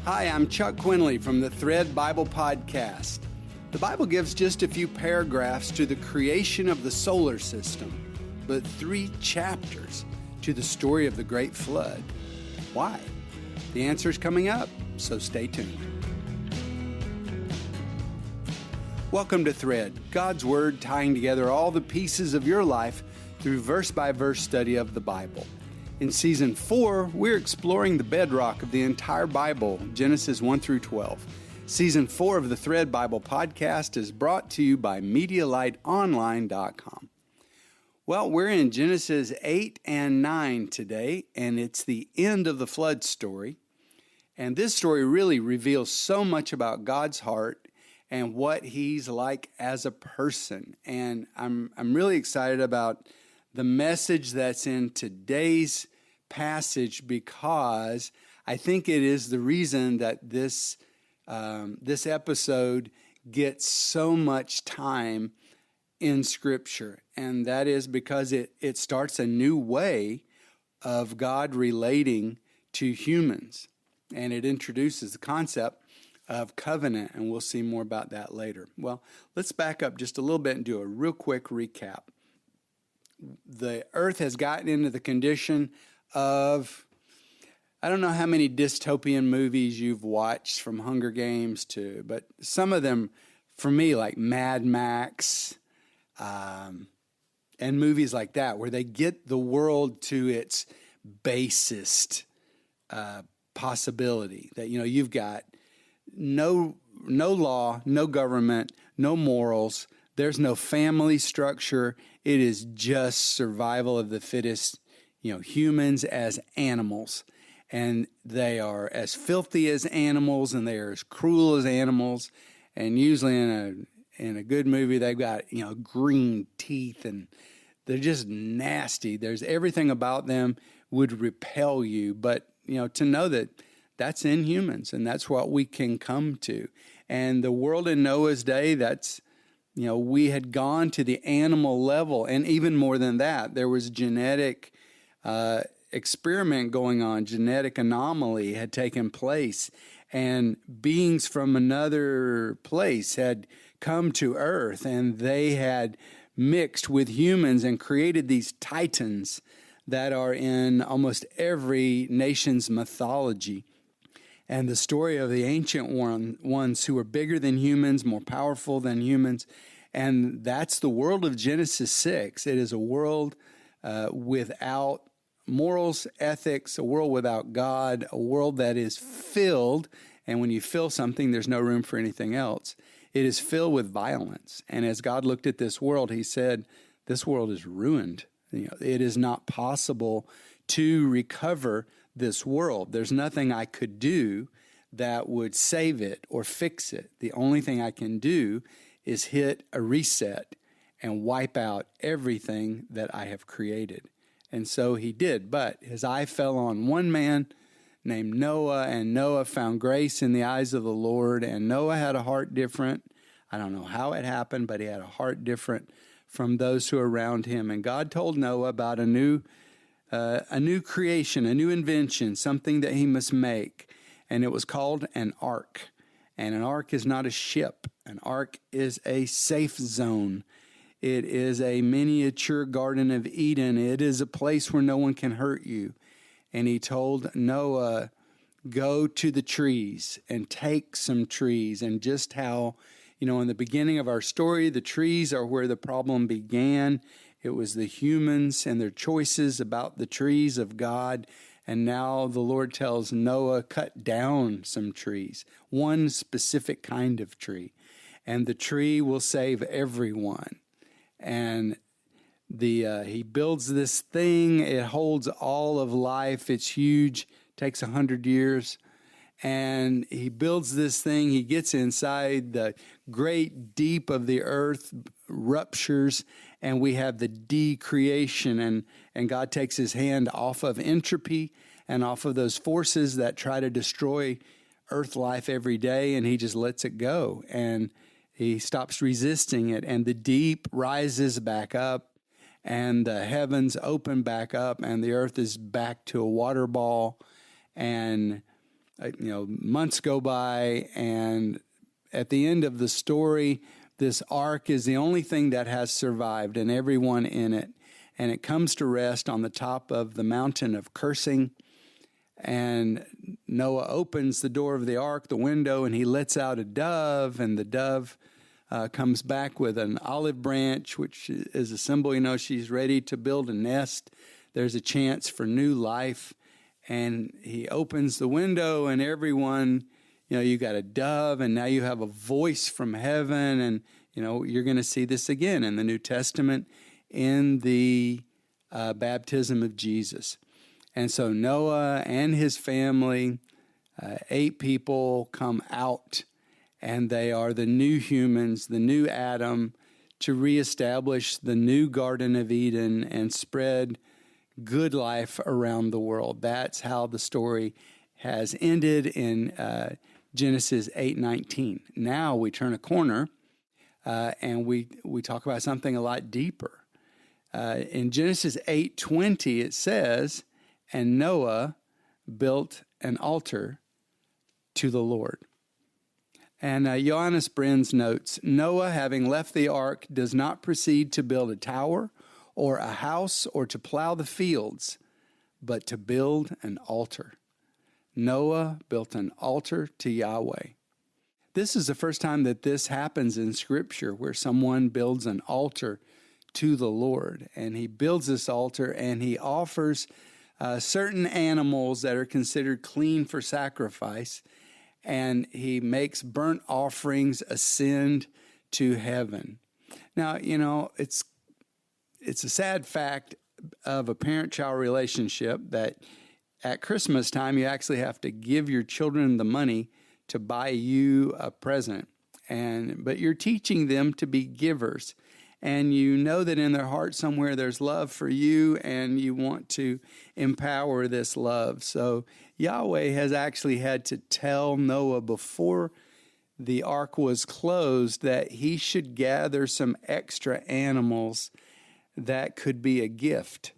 Hi, I'm Chuck Quinley from the Thread Bible Podcast. The Bible gives just a few paragraphs to the creation of the solar system, but 3 chapters to the story of the Great Flood. Why? The answer is coming up, so stay tuned. Welcome to Thread, God's Word tying together all the pieces of your life through verse-by-verse study of the Bible. In Season 4, we're exploring the bedrock of the entire Bible, Genesis 1 through 12. Season 4 of the Thread Bible Podcast is brought to you by MediaLightOnline.com. Well, we're in Genesis 8 and 9 today, and it's the end of the flood story. And this story really reveals so much about God's heart and what He's like as a person. And I'm really excited about the message that's in today's passage because I think it is the reason that this episode gets so much time in Scripture, and that is because it starts a new way of God relating to humans, and it introduces the concept of covenant, and we'll see more about that later. Well, let's back up just a little bit and do a real quick recap. The earth has gotten into the condition of, I don't know how many dystopian movies you've watched from Hunger Games but some of them, for me, like Mad Max, and movies like that, where they get the world to its basest possibility. That, you've got no law, no government, no morals. There's no family structure. It is just survival of the fittest, humans as animals. And they are as filthy as animals, and they are as cruel as animals. And usually in a good movie, they've got, green teeth, and they're just nasty. There's everything about them would repel you. But, to know that that's in humans, and that's what we can come to. And the world in Noah's day, that's, we had gone to the animal level, and even more than that, there was genetic experiment going on. Genetic anomaly had taken place, and beings from another place had come to Earth, and they had mixed with humans and created these titans that are in almost every nation's mythology. And the story of the ancient ones who were bigger than humans, more powerful than humans. And that's the world of Genesis 6. It is a world without morals, ethics, a world without God, a world that is filled, and when you fill something, there's no room for anything else. It is filled with violence. And as God looked at this world, He said, this world is ruined. It is not possible to recover this world. There's nothing I could do that would save it or fix it. The only thing I can do is hit a reset and wipe out everything that I have created. And so He did. But His eye fell on one man named Noah, and Noah found grace in the eyes of the Lord. And Noah had a heart different. I don't know how it happened, but he had a heart different from those who were around him. And God told Noah about a new creation, a new invention, something that he must make. And it was called an ark. And an ark is not a ship. An ark is a safe zone. It is a miniature Garden of Eden. It is a place where no one can hurt you. And He told Noah, go to the trees and take some trees. And just how, in the beginning of our story, the trees are where the problem began. It was the humans and their choices about the trees of God. And now the Lord tells Noah, cut down some trees, one specific kind of tree. And the tree will save everyone. And he builds this thing. It holds all of life. It's huge. Takes 100 years. And he builds this thing. He gets inside the great deep of the earth, ruptures, and we have the decreation. And God takes His hand off of entropy and off of those forces that try to destroy earth life every day, and He just lets it go. And He stops resisting it, and the deep rises back up, and the heavens open back up, and the earth is back to a water ball, and months go by, and at the end of the story, this ark is the only thing that has survived, and everyone in it. And it comes to rest on the top of the mountain of cursing. And Noah opens the door of the ark, the window, and he lets out a dove, and the dove comes back with an olive branch, which is a symbol, she's ready to build a nest. There's a chance for new life. And he opens the window, and everyone, you got a dove, and now you have a voice from heaven. And, you're going to see this again in the New Testament in the baptism of Jesus. And so Noah and his family, 8 people, come out, and they are the new humans, the new Adam, to reestablish the new Garden of Eden and spread good life around the world. That's how the story has ended in Genesis 8:19. Now we turn a corner and we talk about something a lot deeper. In Genesis 8:20 it says, "And Noah built an altar to the Lord." And Johannes Brenz notes, "Noah, having left the ark, does not proceed to build a tower or a house or to plow the fields, but to build an altar." Noah built an altar to Yahweh. This is the first time that this happens in Scripture, where someone builds an altar to the Lord. And he builds this altar, and he offers certain animals that are considered clean for sacrifice, and he makes burnt offerings ascend to heaven. Now, it's a sad fact of a parent-child relationship that at Christmas time, you actually have to give your children the money to buy you a present. But you're teaching them to be givers. And you know that in their heart somewhere there's love for you, and you want to empower this love. So Yahweh has actually had to tell Noah before the ark was closed that he should gather some extra animals that could be a gift.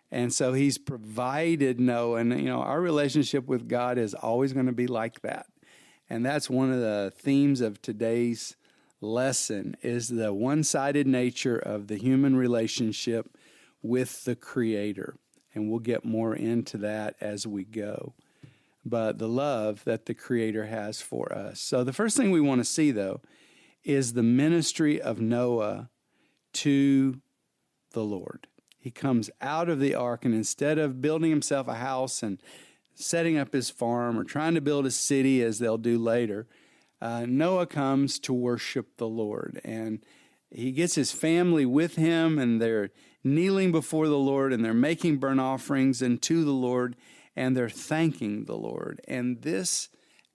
And so he's provided Noah. And, our relationship with God is always going to be like that. And that's one of the themes of today's lesson, is the one-sided nature of the human relationship with the Creator. And we'll get more into that as we go. But the love that the Creator has for us. So the first thing we want to see, though, is the ministry of Noah to the Lord. He comes out of the ark, and instead of building himself a house and setting up his farm or trying to build a city, as they'll do later, Noah comes to worship the Lord. And he gets his family with him, and they're kneeling before the Lord, and they're making burnt offerings unto the Lord, and they're thanking the Lord. And this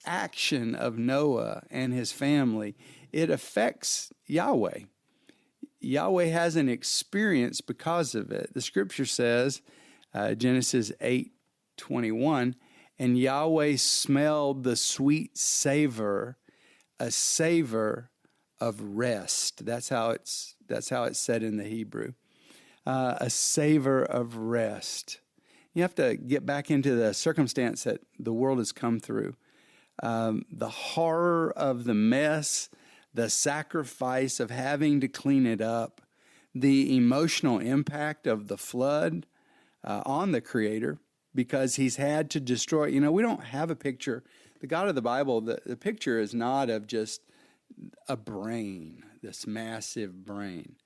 action of Noah and his family, it affects Yahweh. Yahweh has an experience because of it. The Scripture says, Genesis 8:21, "And Yahweh smelled the sweet savor, a savor of rest." That's how it's said in the Hebrew. A savor of rest. You have to get back into the circumstance that the world has come through. The horror of the mess, the sacrifice of having to clean it up, the emotional impact of the flood on the Creator, because he's had to destroy. We don't have a picture. The God of the Bible, the picture is not of just a brain, this massive brain,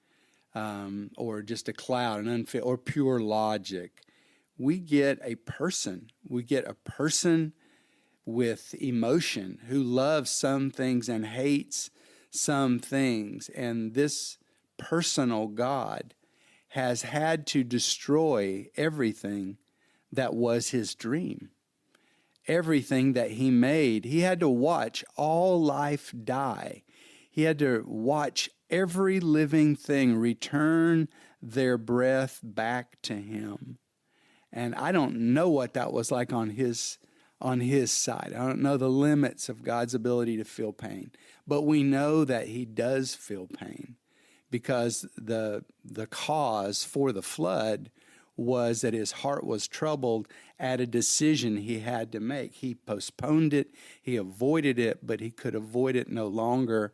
or just a cloud, or pure logic. We get a person. We get a person with emotion who loves some things and hates some things. And this personal God has had to destroy everything that was his dream. Everything that he made. He had to watch all life die. He had to watch every living thing return their breath back to him. And I don't know what that was like on his side. I don't know the limits of God's ability to feel pain. But we know that he does feel pain, because the cause for the flood was that his heart was troubled at a decision he had to make. He postponed it, he avoided it, but he could avoid it no longer.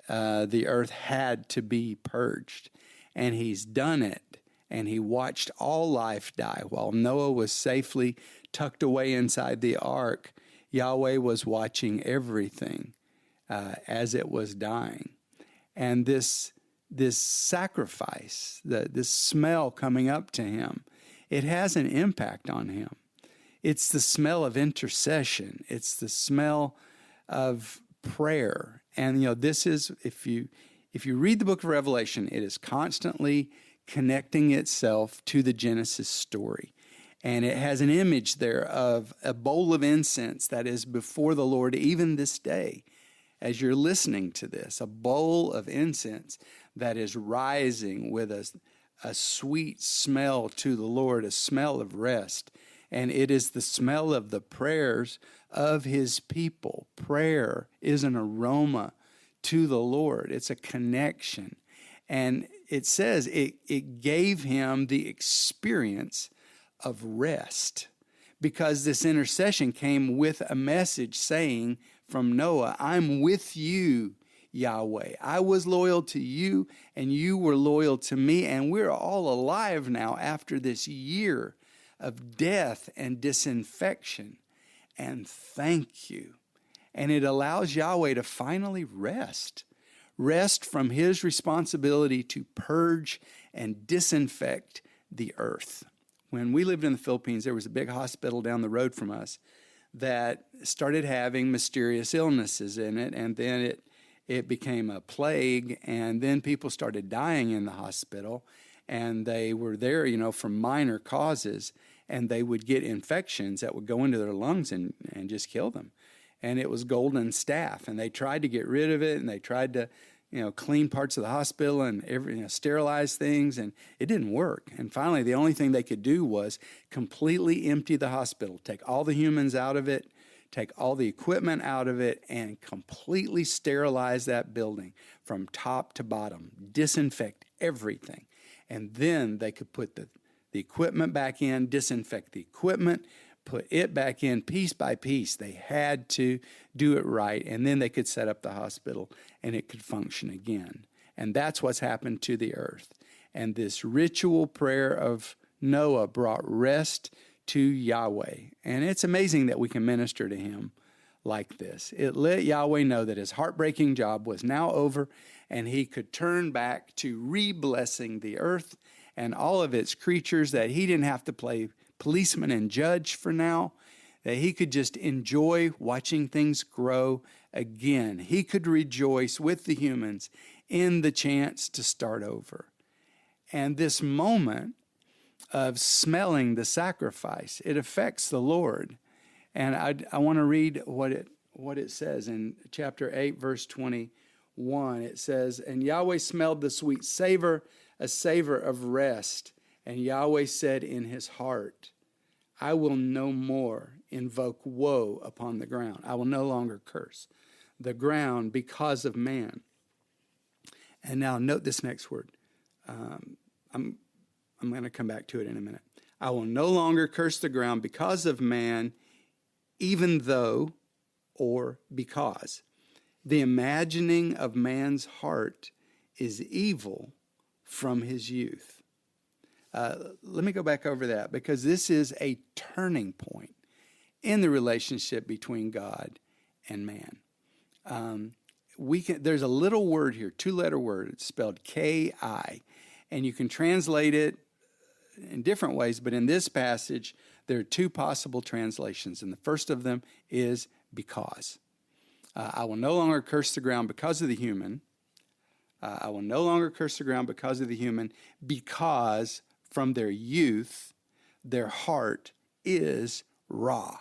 The earth had to be purged, and he's done it. And he watched all life die. While Noah was safely tucked away inside the ark, Yahweh was watching everything as it was dying. And this sacrifice, this smell coming up to him, it has an impact on him. It's the smell of intercession. It's the smell of prayer. And this is, if you read the book of Revelation, it is constantly connecting itself to the Genesis story. And it has an image there of a bowl of incense that is before the Lord even this day. As you're listening to this, a bowl of incense that is rising with a sweet smell to the Lord, a smell of rest. And it is the smell of the prayers of his people. Prayer is an aroma to the Lord. It's a connection. And it says it gave him the experience of rest, because this intercession came with a message saying from Noah, I'm with you, Yahweh. I was loyal to you, and you were loyal to me, and we're all alive now after this year of death and disinfection. And thank you. And it allows Yahweh to finally rest from his responsibility to purge and disinfect the earth. When we lived in the Philippines, there was a big hospital down the road from us that started having mysterious illnesses in it, and then it became a plague, and then people started dying in the hospital, and they were there, from minor causes, and they would get infections that would go into their lungs and just kill them. And it was golden staph, and they tried to get rid of it, and they tried to clean parts of the hospital and sterilize things, and it didn't work. And finally, the only thing they could do was completely empty the hospital, take all the humans out of it, take all the equipment out of it, and completely sterilize that building from top to bottom, disinfect everything. And then they could put the equipment back in, disinfect the equipment, put it back in piece by piece. They had to do it right, and then they could set up the hospital and it could function again. And that's what's happened to the earth. And this ritual prayer of Noah brought rest to Yahweh. And it's amazing that we can minister to him like this. It let Yahweh know that his heartbreaking job was now over, and he could turn back to re-blessing the earth and all of its creatures, that he didn't have to play policeman and judge for now, that he could just enjoy watching things grow again. He could rejoice with the humans in the chance to start over. And this moment of smelling the sacrifice, it affects the Lord. And I want to read what it says in chapter 8, verse 21. It says, and Yahweh smelled the sweet savor, a savor of rest. And Yahweh said in his heart, I will no more invoke woe upon the ground. I will no longer curse the ground because of man. And now note this next word. I'm going to come back to it in a minute. I will no longer curse the ground because of man, even though, or because. The imagining of man's heart is evil from his youth. Let me go back over that, because this is a turning point in the relationship between God and man. There's a little word here, two-letter word. It's spelled K-I, and you can translate it in different ways, but in this passage, there are two possible translations, and the first of them is because. I will no longer curse the ground because of the human. I will no longer curse the ground because of the human, because from their youth, their heart is raw,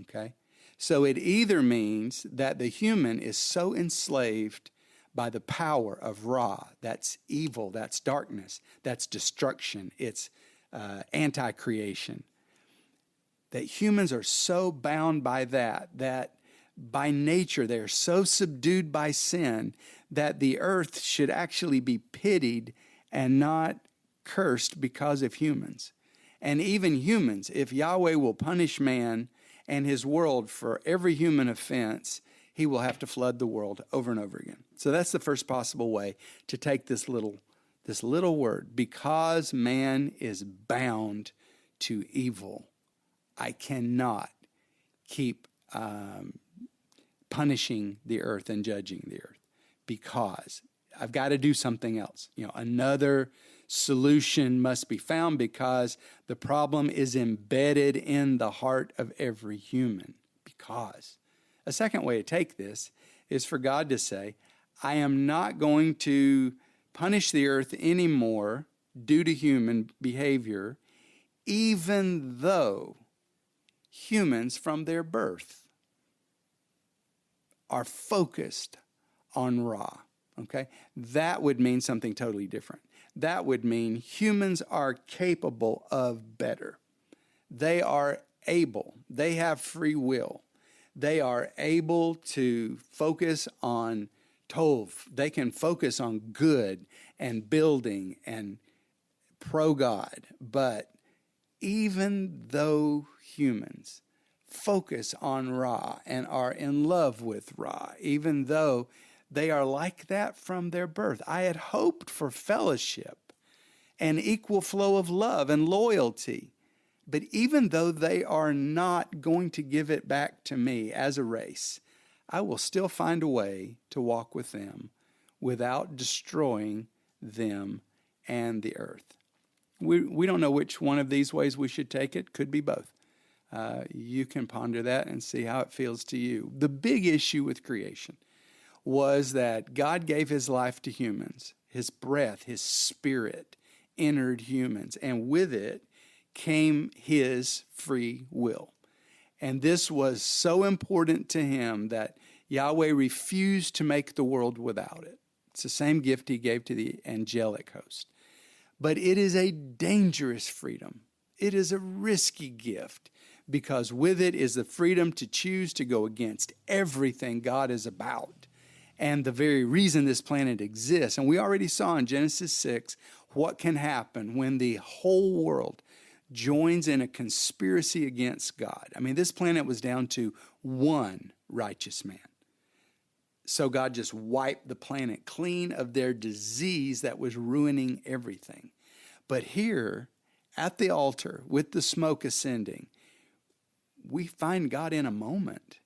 okay? So it either means that the human is so enslaved by the power of Ra, that's evil, that's darkness, that's destruction, it's anti-creation, that humans are so bound by that by nature they're so subdued by sin that the earth should actually be pitied and not cursed because of humans. And even humans, if Yahweh will punish man and his world for every human offense, he will have to flood the world over and over again. So that's the first possible way to take this little word. Because man is bound to evil, I cannot keep punishing the earth and judging the earth, because I've got to do something else. Another solution must be found, because the problem is embedded in the heart of every human. Because a second way to take this is for God to say, I am not going to punish the earth anymore due to human behavior, even though humans from their birth are focused on Ra. Okay? That would mean something totally different. That would mean humans are capable of better. They are able. They have free will. They are able to focus on Tov. They can focus on good and building and pro-God. But even though humans focus on Ra and are in love with Ra, even though they are like that from their birth, I had hoped for fellowship and equal flow of love and loyalty. But even though they are not going to give it back to me as a race, I will still find a way to walk with them without destroying them and the earth. We don't know which one of these ways we should take it. Could be both. You can ponder that and see how it feels to you. The big issue with creation was that God gave his life to humans. His breath, his spirit entered humans, and with it came his free will. And this was so important to him that Yahweh refused to make the world without it. It's the same gift he gave to the angelic host. But it is a dangerous freedom. It is a risky gift, because with it is the freedom to choose to go against everything God is about and the very reason this planet exists. And we already saw in Genesis 6 what can happen when the whole world joins in a conspiracy against God. I mean, this planet was down to one righteous man. So God just wiped the planet clean of their disease that was ruining everything. But here at the altar with the smoke ascending, we find God in a moment.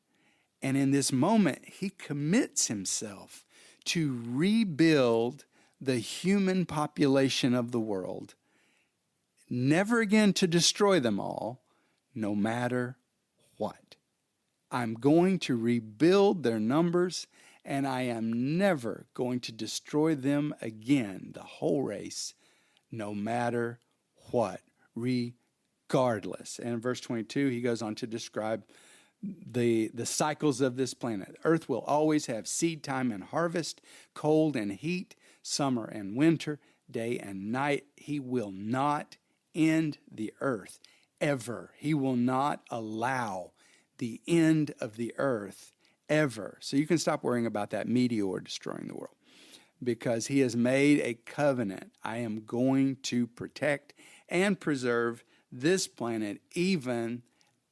And in this moment, he commits himself to rebuild the human population of the world, never again to destroy them all, no matter what. I'm going to rebuild their numbers, and I am never going to destroy them again, the whole race, no matter what, regardless. And in verse 22, he goes on to describe the cycles of this planet. Earth will always have seed time and harvest, cold and heat, summer and winter, day and night. He will not end the earth ever. He will not allow the end of the earth ever. So you can stop worrying about that meteor destroying the world, because he has made a covenant. I am going to protect and preserve this planet, even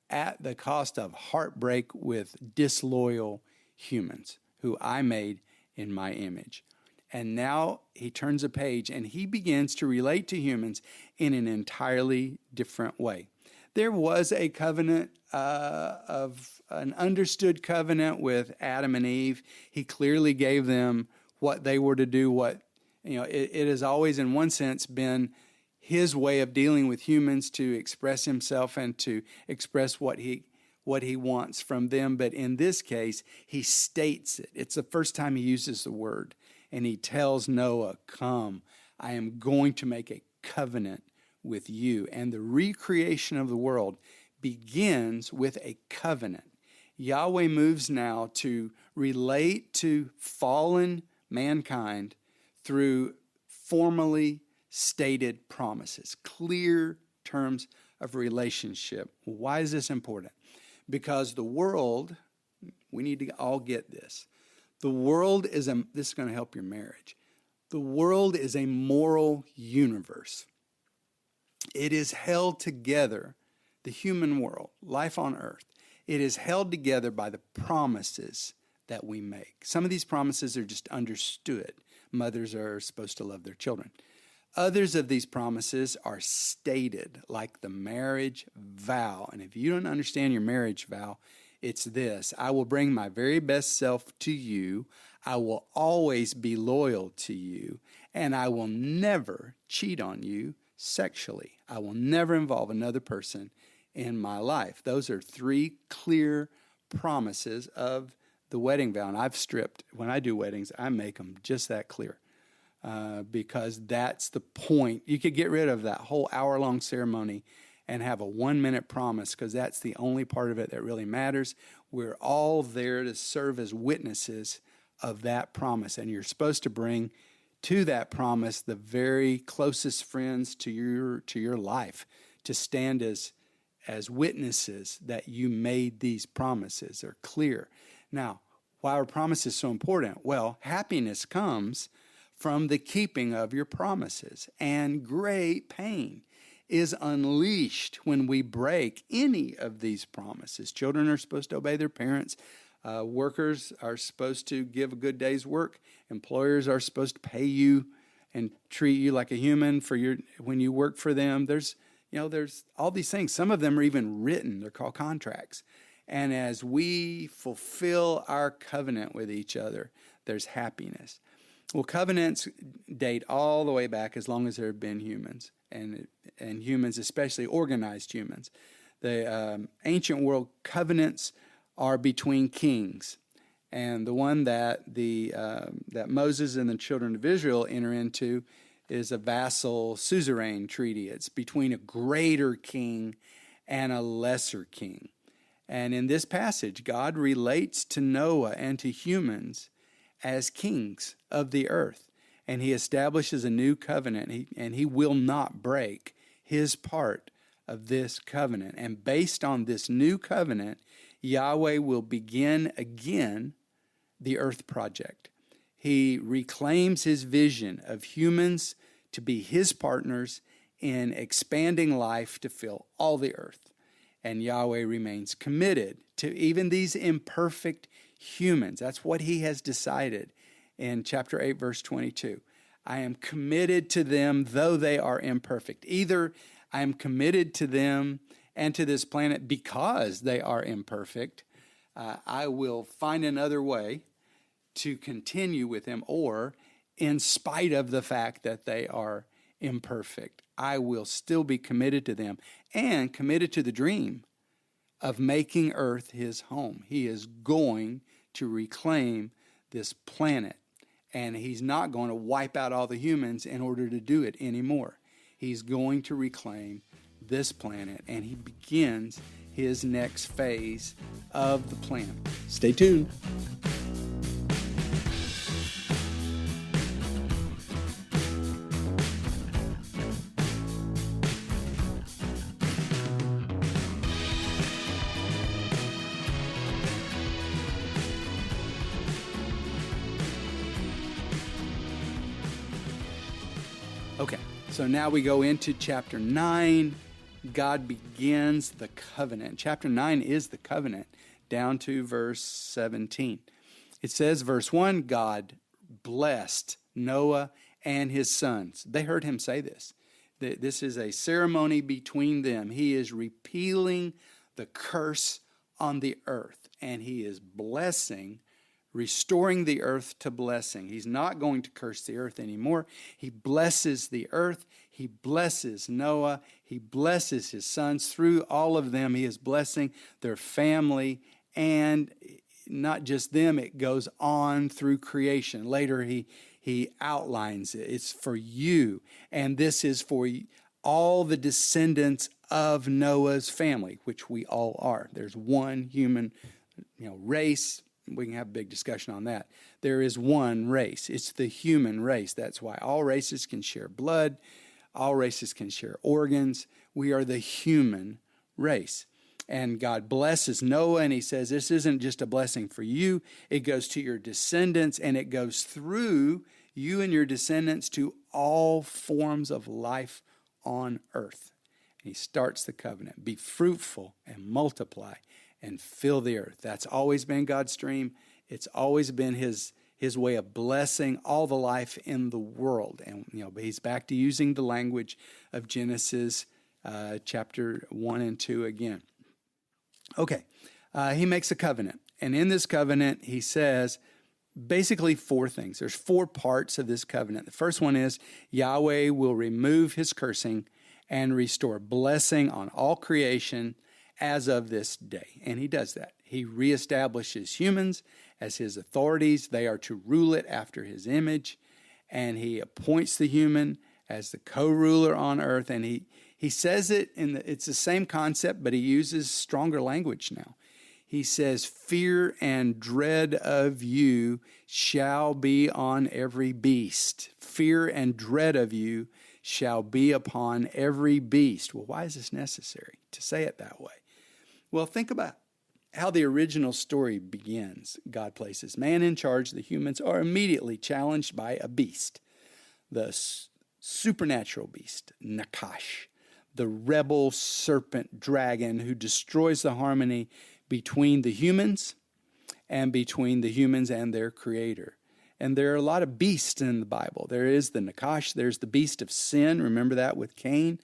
at the cost of heartbreak with disloyal humans who I made in my image. And now he turns a page and he begins to relate to humans in an entirely different way. There was a covenant of an understood covenant with Adam and Eve. He clearly gave them what they were to do. It has always, in one sense, been his way of dealing with humans to express himself and to express what he wants from them. But in this case, he states it. It's the first time he uses the word. And he tells Noah, come, I am going to make a covenant with you. And the recreation of the world begins with a covenant. Yahweh moves now to relate to fallen mankind through formally stated promises, clear terms of relationship. Why is this important? Because the world, we need to all get this. The world is this is going to help your marriage. The world is a moral universe. It is held together, the human world, life on earth. It is held together by the promises that we make. Some of these promises are just understood. Mothers are supposed to love their children. Others of these promises are stated, like the marriage vow. And if you don't understand your marriage vow, it's this: I will bring my very best self to you. I will always be loyal to you. And I will never cheat on you sexually. I will never involve another person in my life. Those are three clear promises of the wedding vow. And I've stripped, when I do weddings, I make them just that clear. Because that's the point. You could get rid of that whole hour-long ceremony and have a 1-minute promise, because that's the only part of it that really matters. We're all there to serve as witnesses of that promise, and you're supposed to bring to that promise the very closest friends to your life to stand as witnesses that you made these promises. They're clear. Now, why are promises so important? Well, happiness comes from the keeping of your promises, and great pain is unleashed when we break any of these promises. Children are supposed to obey their parents. Workers are supposed to give a good day's work. Employers are supposed to pay you and treat you like a human when you work for them. There's all these things. Some of them are even written. They're called contracts. And as we fulfill our covenant with each other, there's happiness. Well, covenants date all the way back as long as there have been humans, and humans, especially organized humans. The ancient world covenants are between kings, and the one that that Moses and the children of Israel enter into is a vassal suzerain treaty. It's between a greater king and a lesser king. And in this passage, God relates to Noah and to humans as kings of the earth, and he establishes a new covenant, and he will not break his part of this covenant. And based on this new covenant, Yahweh will begin again the earth project. He reclaims his vision of humans to be his partners in expanding life to fill all the earth. And Yahweh remains committed to even these imperfect humans. That's what he has decided in chapter 8, verse 22. I am committed to them, though they are imperfect. Either I am committed to them and to this planet because they are imperfect. I will find another way to continue with them, or in spite of the fact that they are imperfect, I will still be committed to them and committed to the dream of making earth his home. He is going to reclaim this planet, and he's not going to wipe out all the humans in order to do it anymore. He's going to reclaim this planet, and he begins his next phase of the plan. Stay tuned. Okay, so now we go into chapter 9. God begins the covenant. Chapter 9 is the covenant, down to verse 17. It says, verse 1, God blessed Noah and his sons. They heard him say this. This is a ceremony between them. He is repealing the curse on the earth, and he is restoring the earth to blessing. He's not going to curse the earth anymore. He blesses the earth. He blesses Noah. He blesses his sons. Through all of them, he is blessing their family, and not just them. It goes on through creation. Later, he outlines it. It's for you, and this is for all the descendants of Noah's family, which we all are. There's one human, race. We can have a big discussion on that. There is one race. It's the human race. That's why all races can share blood. All races can share organs. We are the human race. And God blesses Noah, and he says, this isn't just a blessing for you. It goes to your descendants, and it goes through you and your descendants to all forms of life on earth. And he starts the covenant. Be fruitful and multiply and fill the earth. That's always been God's dream. It's always been his way of blessing all the life in the world. And, but he's back to using the language of Genesis chapter 1 and 2 again. Okay, he makes a covenant. And in this covenant, he says basically four things. There's four parts of this covenant. The first one is Yahweh will remove his cursing and restore blessing on all creation as of this day. And he does that. He reestablishes humans as his authorities. They are to rule it after his image. And he appoints the human as the co-ruler on earth. And he says it, it's the same concept, but he uses stronger language now. He says, fear and dread of you shall be on every beast. Fear and dread of you shall be upon every beast. Well, why is this necessary to say it that way? Well, think about how the original story begins. God places man in charge. The humans are immediately challenged by a beast, the supernatural beast, Nakash, the rebel serpent dragon who destroys the harmony between the humans and their creator. And there are a lot of beasts in the Bible. There is the Nakash, there's the beast of sin. Remember that with Cain?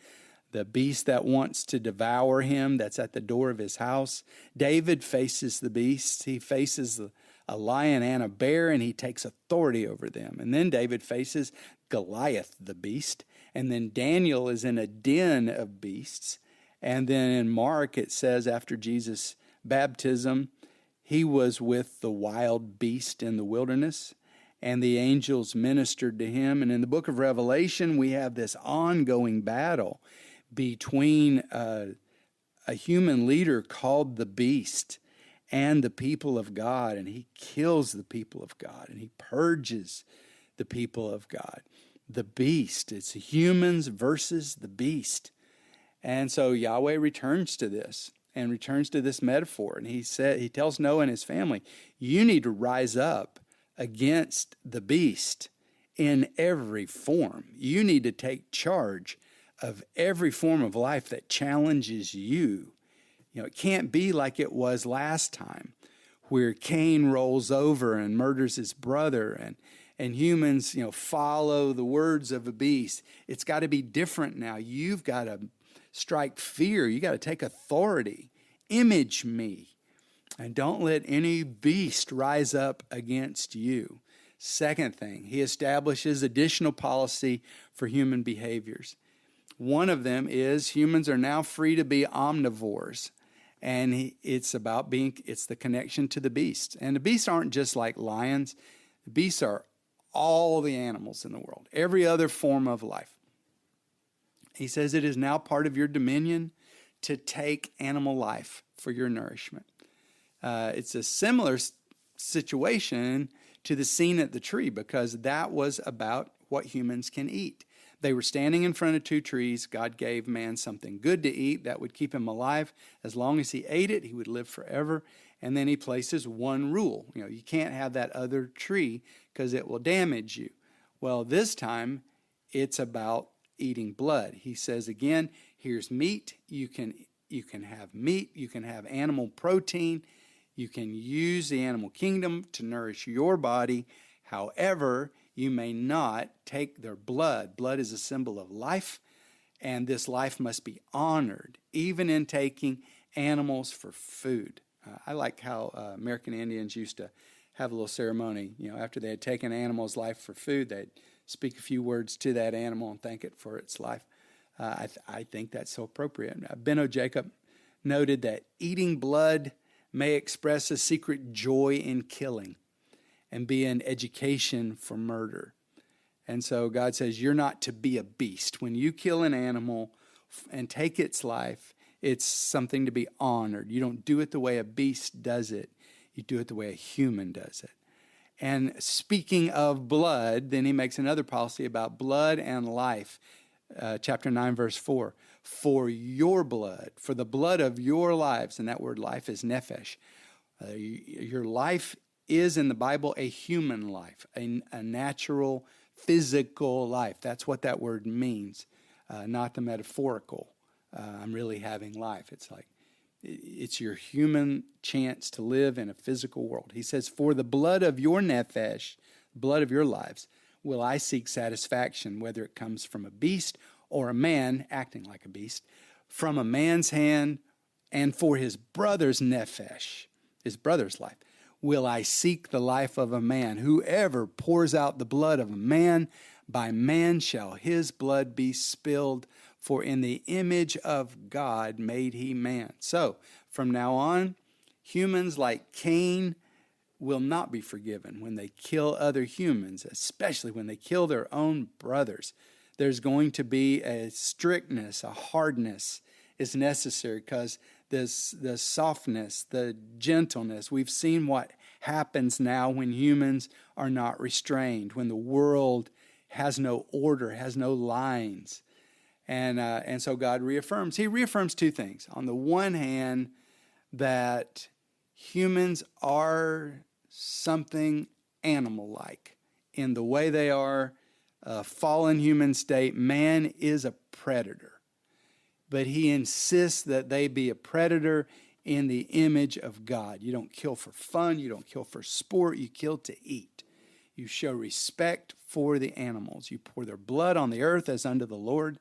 The beast that wants to devour him, that's at the door of his house. David faces the beasts. He faces a lion and a bear, and he takes authority over them. And then David faces Goliath, the beast. And then Daniel is in a den of beasts. And then in Mark, it says after Jesus' baptism, he was with the wild beast in the wilderness, and the angels ministered to him. And in the book of Revelation, we have this ongoing battle between a human leader called the beast and the people of God, and he kills the people of God, and he purges the people of God. The beast, it's humans versus the beast. And so Yahweh returns to this metaphor, and he tells Noah and his family, you need to rise up against the beast in every form. You need to take charge of every form of life that challenges you. It can't be like it was last time, where Cain rolls over and murders his brother, and humans, follow the words of a beast. It's got to be different now. You've got to strike fear. You got to take authority. Image me, and don't let any beast rise up against you. Second thing, he establishes additional policy for human behaviors. One of them is humans are now free to be omnivores. And it's the connection to the beasts. And the beasts aren't just like lions. The beasts are all the animals in the world, every other form of life. He says it is now part of your dominion to take animal life for your nourishment. It's a similar situation to the scene at the tree, because that was about what humans can eat. They were standing in front of two trees. God gave man something good to eat that would keep him alive. As long as he ate it, he would live forever. And then he places one rule. You can't have that other tree because it will damage you. Well, this time it's about eating blood. He says again, here's meat. You can have meat. You can have animal protein. You can use the animal kingdom to nourish your body. However, you may not take their blood. Blood is a symbol of life, and this life must be honored, even in taking animals for food. I like how American Indians used to have a little ceremony. After they had taken an animal's life for food, they'd speak a few words to that animal and thank it for its life. I think that's so appropriate. Benno Jacob noted that eating blood may express a secret joy in killing and be an education for murder. And so God says you're not to be a beast. When you kill an animal and take its life, it's something to be honored. You don't do it the way a beast does it. You do it the way a human does it. And speaking of blood, then he makes another policy about blood and life. Chapter 9, verse 4. For your blood, for the blood of your lives, and that word life is nephesh. Your life is in the Bible a human life, a natural, physical life. That's what that word means. not the metaphorical. I'm really having life. It's like, it's your human chance to live in a physical world. He says, for the blood of your nephesh, blood of your lives, will I seek satisfaction, whether it comes from a beast or a man acting like a beast, from a man's hand, and for his brother's nephesh, his brother's life, will I seek the life of a man. Whoever pours out the blood of a man, by man shall his blood be spilled, for in the image of God made he man. So, from now on, humans like Cain will not be forgiven when they kill other humans, especially when they kill their own brothers. There's going to be a strictness, a hardness is necessary, because the softness, the gentleness, we've seen what happens now when humans are not restrained, when the world has no order, has no lines. And so God reaffirms. He reaffirms two things. On the one hand, that humans are something animal-like in the way they are, a fallen human state. Man is a predator. But he insists that they be a predator in the image of God. You don't kill for fun. You don't kill for sport. You kill to eat. You show respect for the animals. You pour their blood on the earth as unto the Lord.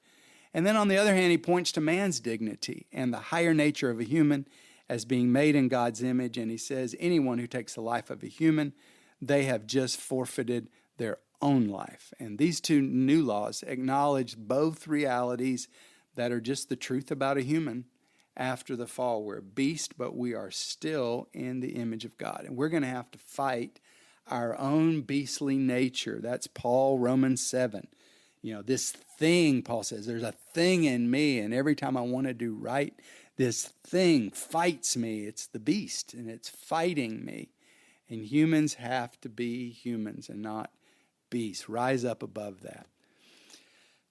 And then on the other hand, he points to man's dignity and the higher nature of a human as being made in God's image. And he says, anyone who takes the life of a human, they have just forfeited their own life. And these two new laws acknowledge both realities that are just the truth about a human. After the fall, we're a beast, but we are still in the image of God. And we're going to have to fight our own beastly nature. That's Paul, Romans 7. This thing, Paul says, there's a thing in me, and every time I want to do right, this thing fights me. It's the beast, and it's fighting me. And humans have to be humans and not beasts. Rise up above that.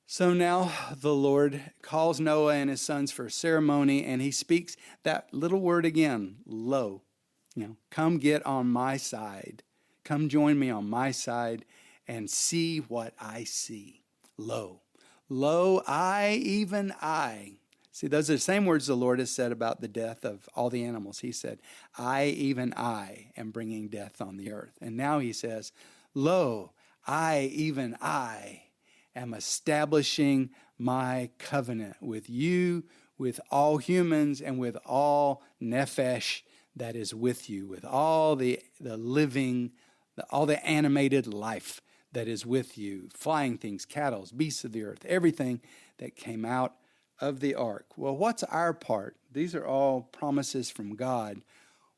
So now the Lord calls Noah and his sons for a ceremony, and he speaks that little word again, lo. Come get on my side. Come join me on my side and see what I see. Lo. Lo, I, even I. See, those are the same words the Lord has said about the death of all the animals. He said, I, even I, am bringing death on the earth. And now he says, lo, I, even I, am establishing my covenant with you, with all humans, and with all nephesh that is with you, with all the living, all the animated life that is with you, flying things, cattle, beasts of the earth, everything that came out of the ark. Well, what's our part? These are all promises from God.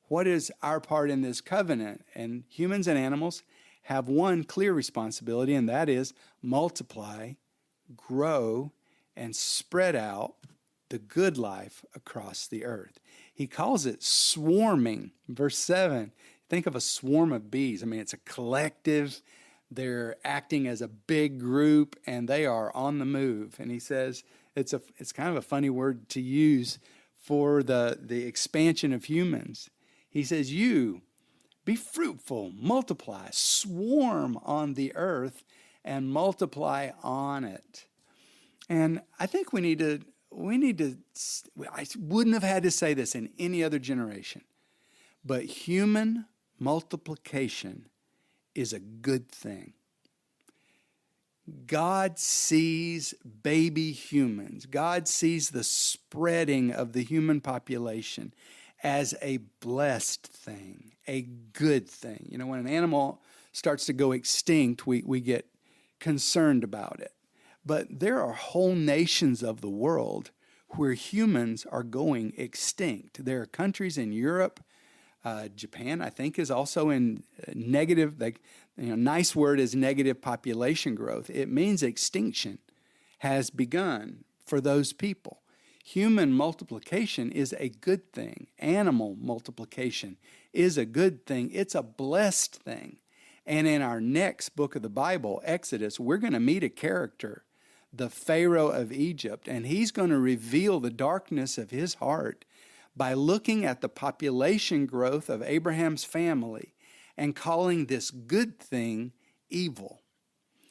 What is our part in this covenant? And humans and animals have one clear responsibility, and that is multiply, grow, and spread out the good life across the earth. He calls it swarming. Verse 7, think of a swarm of bees. It's a collective. They're acting as a big group, and they are on the move. And he says it's kind of a funny word to use for the expansion of humans. He says, you be fruitful, multiply, swarm on the earth, and multiply on it. And I think we need to, I wouldn't have had to say this in any other generation, but human multiplication is a good thing. God sees baby humans. God sees the spreading of the human population as a blessed thing, a good thing. When an animal starts to go extinct, we get concerned about it. But there are whole nations of the world where humans are going extinct. There are countries in Europe, Japan, I think, is also in negative, nice word is negative population growth. It means extinction has begun for those people. Human multiplication is a good thing. Animal multiplication is a good thing. It's a blessed thing. And in our next book of the Bible, Exodus, we're going to meet a character, the Pharaoh of Egypt, and he's going to reveal the darkness of his heart by looking at the population growth of Abraham's family and calling this good thing evil.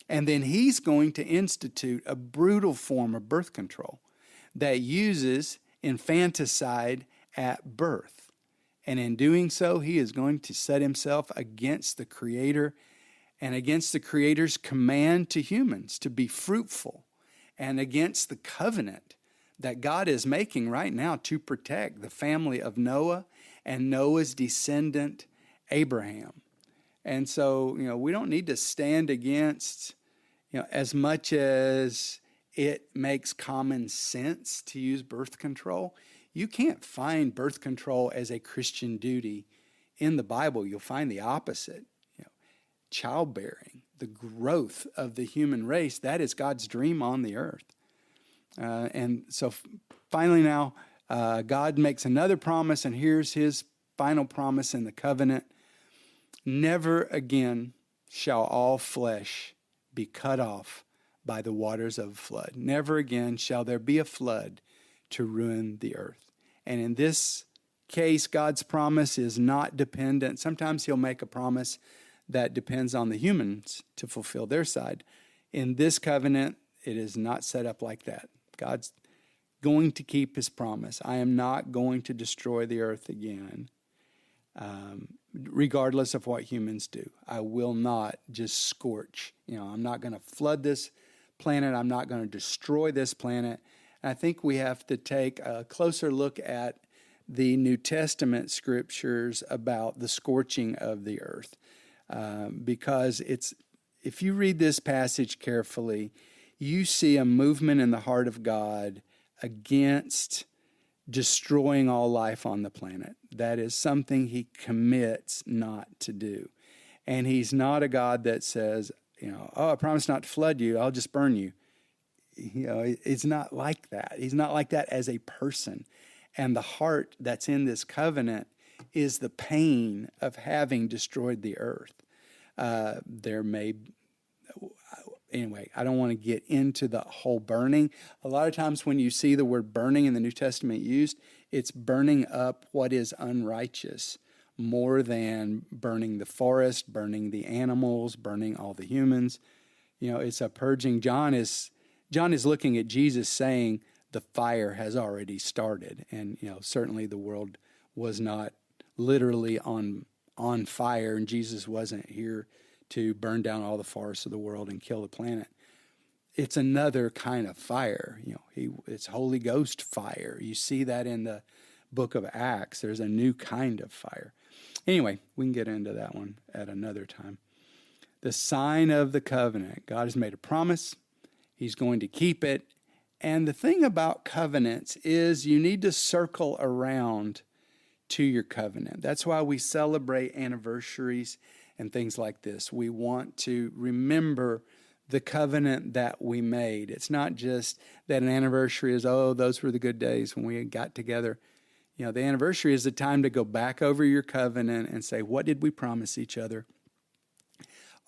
And then he's going to institute a brutal form of birth control that uses infanticide at birth. And in doing so, he is going to set himself against the Creator and against the Creator's command to humans to be fruitful, and against the covenant that God is making right now to protect the family of Noah and Noah's descendant, Abraham. And so, we don't need to stand against, as much as it makes common sense to use birth control. You can't find birth control as a Christian duty in the Bible. You'll find the opposite. Childbearing, the growth of the human race, that is God's dream on the earth. And so finally now, God makes another promise, and here's his final promise in the covenant. Never again shall all flesh be cut off by the waters of a flood. Never again shall there be a flood to ruin the earth. And in this case, God's promise is not dependent. Sometimes he'll make a promise that depends on the humans to fulfill their side. In this covenant, it is not set up like that. God's going to keep his promise. I am not going to destroy the earth again, regardless of what humans do. I will not just scorch. I'm not going to flood this planet. I'm not going to destroy this planet. And I think we have to take a closer look at the New Testament scriptures about the scorching of the earth. Because if you read this passage carefully, you see a movement in the heart of God against destroying all life on the planet. That is something he commits not to do. And he's not a God that says, I promise not to flood you, I'll just burn you. It's not like that. He's not like that as a person. And the heart that's in this covenant is the pain of having destroyed the earth. Anyway, I don't want to get into the whole burning. A lot of times when you see the word burning in the New Testament used, it's burning up what is unrighteous more than burning the forest, burning the animals, burning all the humans. It's a purging. John is looking at Jesus saying the fire has already started. And, certainly the world was not literally on fire, and Jesus wasn't here to burn down all the forests of the world and kill the planet. It's another kind of fire. It's Holy Ghost fire. You see that in the book of Acts. There's a new kind of fire. Anyway, we can get into that one at another time. The sign of the covenant. God has made a promise. He's going to keep it. And the thing about covenants is you need to circle around to your covenant. That's why we celebrate anniversaries and things like this. We want to remember the covenant that we made. It's not just that an anniversary is, those were the good days when we got together. The anniversary is the time to go back over your covenant and say, what did we promise each other?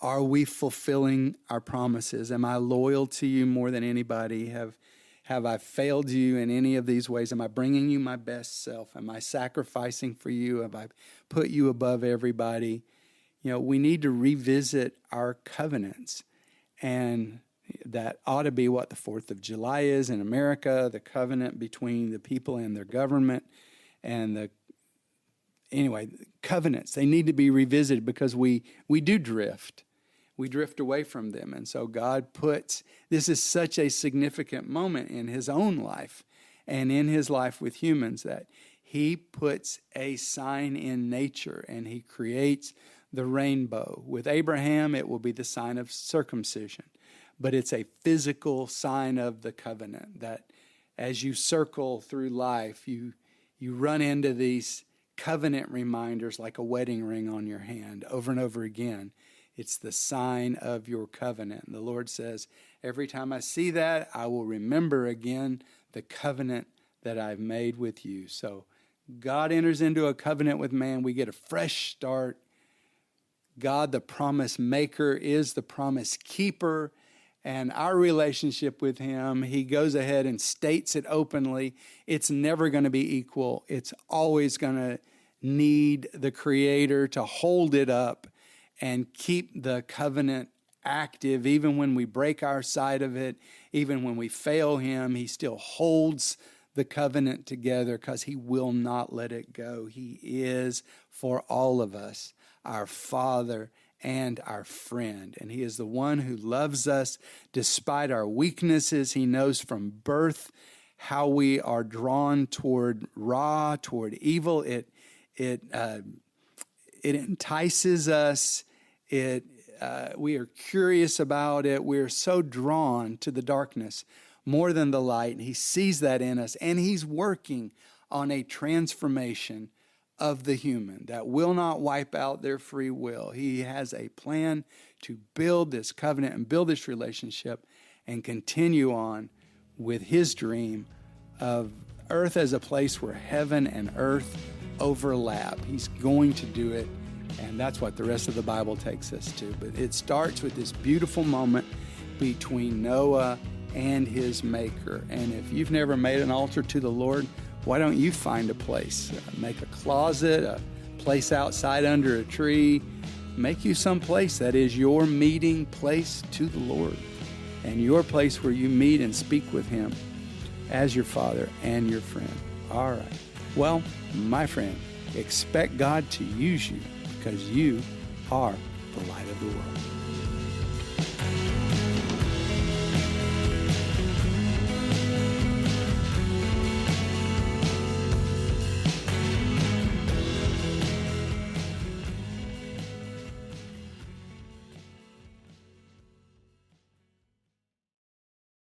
Are we fulfilling our promises? Am I loyal to you more than anybody? Have I failed you in any of these ways? Am I bringing you my best self? Am I sacrificing for you? Have I put you above everybody? We need to revisit our covenants. And that ought to be what the 4th of July is in America, the covenant between the people and their government. And covenants, they need to be revisited because we do drift. We drift away from them. And so God this is such a significant moment in his own life and in his life with humans that he puts a sign in nature and he creates the rainbow. With Abraham, it will be the sign of circumcision, but it's a physical sign of the covenant that as you circle through life, you run into these covenant reminders like a wedding ring on your hand over and over again. It's the sign of your covenant. And the Lord says, every time I see that, I will remember again the covenant that I've made with you. So God enters into a covenant with man. We get a fresh start. God, the promise maker, is the promise keeper. And our relationship with him, he goes ahead and states it openly. It's never going to be equal. It's always going to need the Creator to hold it up and keep the covenant active. Even when we break our side of it, even when we fail him, he still holds the covenant together because he will not let it go. He is, for all of us, our Father and our friend. And he is the one who loves us despite our weaknesses. He knows from birth how we are drawn toward evil. It entices us. We are curious about it. We are so drawn to the darkness more than the light. And he sees that in us, and he's working on a transformation of the human that will not wipe out their free will. He has a plan to build this covenant and build this relationship and continue on with his dream of earth as a place where heaven and earth overlap. He's going to do it, and that's what the rest of the Bible takes us to. But it starts with this beautiful moment between Noah and his maker. And if you've never made an altar to the Lord, why don't you find a place? Make a closet, a place outside under a tree. Make you some place that is your meeting place to the Lord and your place where you meet and speak with him as your Father and your friend. All right. Well, my friend, expect God to use you because you are the light of the world.